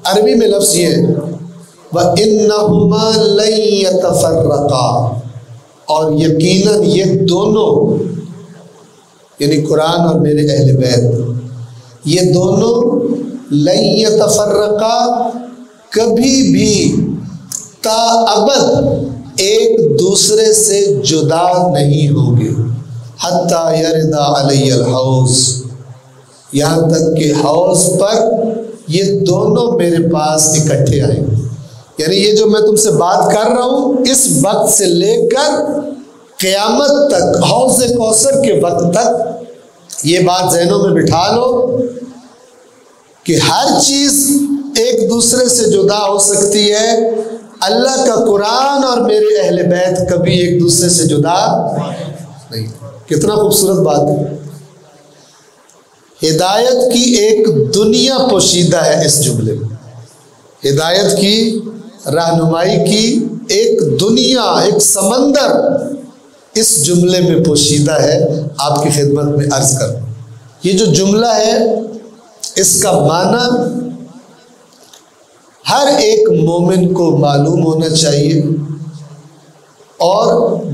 عربی میں لفظ یہ ہے وَإِنَّهُمَا لَن يَتَفَرَّقَا، اور یقیناً یہ دونوں یعنی قرآن اور میرے اہل بیت یہ دونوں لن یتفرقا کبھی بھی تا ابد ایک دوسرے سے جدا نہیں ہوں گے، حتی یرد علی الحوض، یہاں تک کہ حوض پر یہ دونوں میرے پاس اکٹھے آئیں گے۔ یعنی یہ جو میں تم سے بات کر رہا ہوں اس وقت سے لے کر قیامت تک، حوض کوثر کے وقت تک یہ بات ذہنوں میں بٹھا لو کہ ہر چیز ایک دوسرے سے جدا ہو سکتی ہے، اللہ کا قرآن اور میرے اہل بیت کبھی ایک دوسرے سے جدا نہیں۔ کتنا خوبصورت بات ہے۔ ہدایت کی ایک دنیا پوشیدہ ہے اس جملے میں، ہدایت کی رہنمائی کی ایک دنیا، ایک سمندر اس جملے میں پوشیدہ ہے۔ آپ کی خدمت میں عرض کروں، یہ جو جملہ ہے اس کا معنی ہر ایک مومن کو معلوم ہونا چاہیے، اور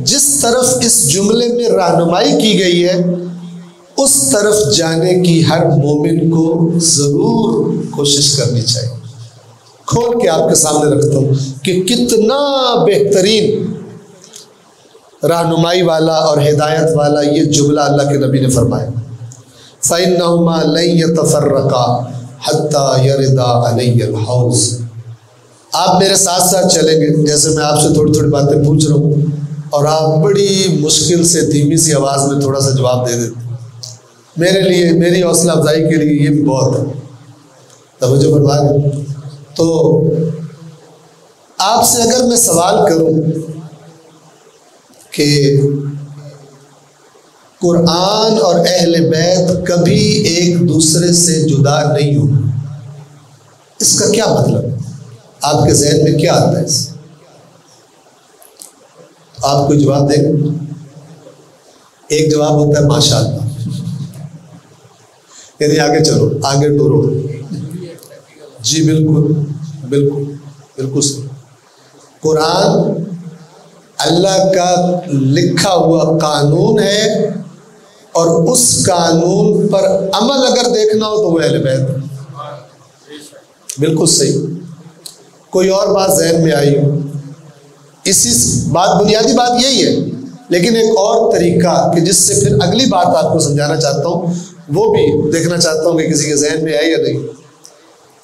جس طرف اس جملے میں رہنمائی کی گئی ہے اس طرف جانے کی ہر مومن کو ضرور کوشش کرنی چاہیے۔ کھول کے آپ کے سامنے رکھتا ہوں کہ کتنا بہترین رہنمائی والا اور ہدایت والا یہ جملہ اللہ کے نبی نے فرمایا، فَإِنَّهُمَا لَن يَتَفَرَّقَا حَتَّى يَرِدَ عَلَيَّ الْحَوْض۔ آپ میرے ساتھ ساتھ چلیں گے، جیسے میں آپ سے تھوڑی تھوڑی باتیں پوچھ رہا ہوں اور آپ بڑی مشکل سے دھیمی سی آواز میں تھوڑا سا جواب دے دیتے، میرے لیے، میری حوصلہ افزائی کے لیے یہ بھی بہت ہے۔ توجہ فرما لیں۔ تو آپ سے اگر میں سوال کروں کہ قرآن اور اہل بیت کبھی ایک دوسرے سے جدا نہیں ہو، اس کا کیا مطلب ہے؟ آپ کے ذہن میں کیا آتا ہے اس؟ آپ کو جواب دیں گے؟ ایک جواب ہوتا ہے ماشاءاللہ، یعنی آگے چلو، آگے ٹورو۔ جی بالکل بالکل بالکل صحیح۔ قرآن اللہ کا لکھا ہوا قانون ہے، اور اس قانون پر عمل اگر دیکھنا ہو تو وہ اہل بیت۔ بالکل صحیح۔ کوئی اور بات ذہن میں آئی؟ اسی بات، بنیادی بات یہی ہے، لیکن ایک اور طریقہ کہ جس سے پھر اگلی بات آپ کو سمجھانا چاہتا ہوں وہ بھی دیکھنا چاہتا ہوں کہ کسی کے ذہن میں آئی یا نہیں۔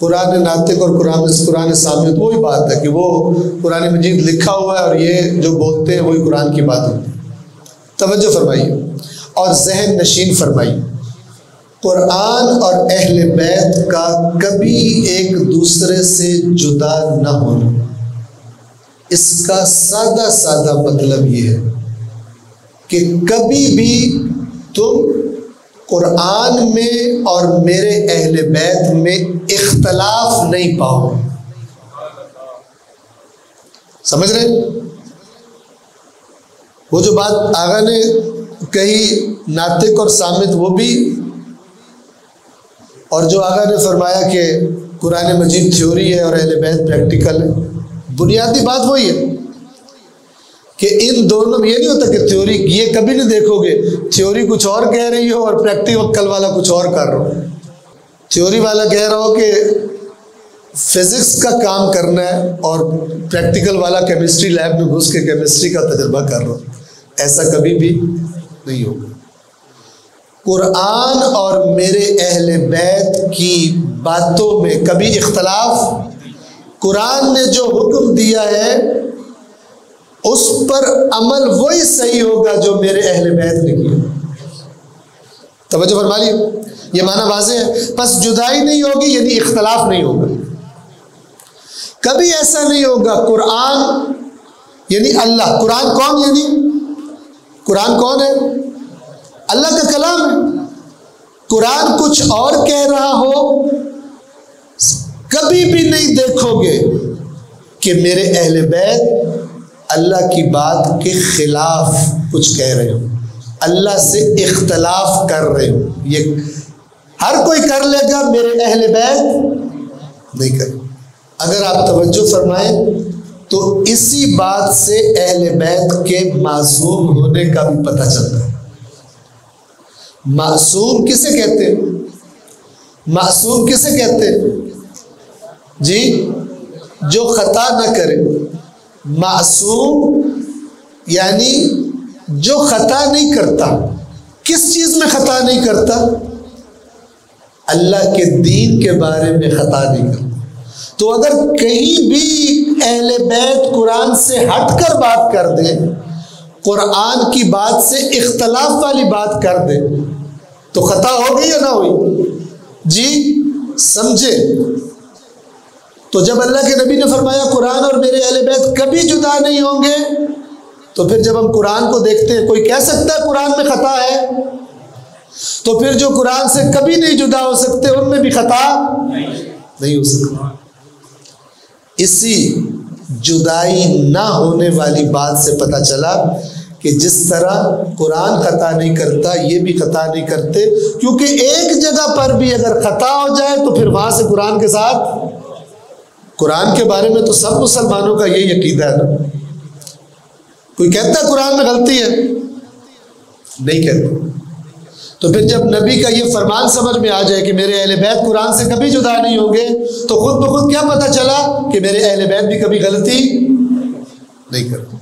قرآن ناطق اور قرآن سامت وہی بات ہے کہ وہ قرآن مجید لکھا ہوا ہے اور یہ جو بولتے ہیں وہی قرآن کی بات ہوتی ہے۔ توجہ فرمائیے اور ذہن نشین فرمائیے، قرآن اور اہل بیت کا کبھی ایک دوسرے سے جدا نہ ہونا، اس کا سادہ سادہ مطلب یہ ہے کہ کبھی بھی تم قرآن میں اور میرے اہل بیت میں اختلاف نہیں پاؤ۔ سمجھ رہے؟ وہ جو بات آغا نے کہی ناطق اور سامت وہ بھی، اور جو آغا نے فرمایا کہ قرآن مجید تھیوری ہے اور اہل بیت پریکٹیکل ہے، بنیادی بات وہی ہے کہ ان دونوں میں یہ نہیں ہوتا کہ تھیوری، یہ کبھی نہیں دیکھو گے تھیوری کچھ اور کہہ رہی ہو اور پریکٹیکل والا کچھ اور کر رہا ہو۔ تھیوری والا کہہ رہا ہو کہ فزکس کا کام کرنا ہے اور پریکٹیکل والا کیمسٹری لیب میں گھس کے کیمسٹری کا تجربہ کر رہا ہو، ایسا کبھی بھی نہیں ہوگا۔ قرآن اور میرے اہل بیت کی باتوں میں کبھی اختلاف، قرآن نے جو حکم دیا ہے اس پر عمل وہی صحیح ہوگا جو میرے اہل بیت نے کیا۔ توجہ فرما لیے، یہ معنی واضح ہے۔ بس جدائی نہیں ہوگی یعنی اختلاف نہیں ہوگا، کبھی ایسا نہیں ہوگا قرآن یعنی اللہ، قرآن کون یعنی قرآن کون ہے؟ اللہ کا کلام ہے۔ قرآن کچھ اور کہہ رہا ہو، کبھی بھی نہیں دیکھو گے کہ میرے اہل بیت اللہ کی بات کے خلاف کچھ کہہ رہے ہو، اللہ سے اختلاف کر رہے ہو۔ یہ ہر کوئی کر لے گا، میرے اہل بیت نہیں کرے۔ اگر آپ توجہ فرمائیں تو اسی بات سے اہل بیت کے معصوم ہونے کا بھی پتہ چلتا ہے۔ معصوم کسے کہتے ہیں؟ معصوم کسے کہتے ہیں جی؟ جو خطا نہ کرے۔ معصوم یعنی جو خطا نہیں کرتا۔ کس چیز میں خطا نہیں کرتا؟ اللہ کے دین کے بارے میں خطا نہیں کرتا۔ تو اگر کہیں بھی اہل بیت قرآن سے ہٹ کر بات کر دے، قرآن کی بات سے اختلاف والی بات کر دے، تو خطا ہو گئی یا نہ ہوئی؟ جی سمجھے؟ تو جب اللہ کے نبی نے فرمایا قرآن اور میرے اہل بیت کبھی جدا نہیں ہوں گے، تو پھر جب ہم قرآن کو دیکھتے ہیں، کوئی کہہ سکتا ہے قرآن میں خطا ہے؟ تو پھر جو قرآن سے کبھی نہیں جدا ہو سکتے ان میں بھی خطا نہیں ہو سکتا۔ اسی جدائی نہ ہونے والی بات سے پتہ چلا کہ جس طرح قرآن خطا نہیں کرتا، یہ بھی خطا نہیں کرتے، کیونکہ ایک جگہ پر بھی اگر خطا ہو جائے تو پھر وہاں سے قرآن کے ساتھ، قرآن کے بارے میں تو سب مسلمانوں کا یہی عقیدہ ہے نا۔ کوئی کہتا ہے قرآن میں غلطی ہے؟ نہیں کہتا۔ تو پھر جب نبی کا یہ فرمان سمجھ میں آ جائے کہ میرے اہل بیت قرآن سے کبھی جدا نہیں ہوں گے، تو خود بخود کیا پتہ چلا کہ میرے اہل بیت بھی کبھی غلطی نہیں کرتے۔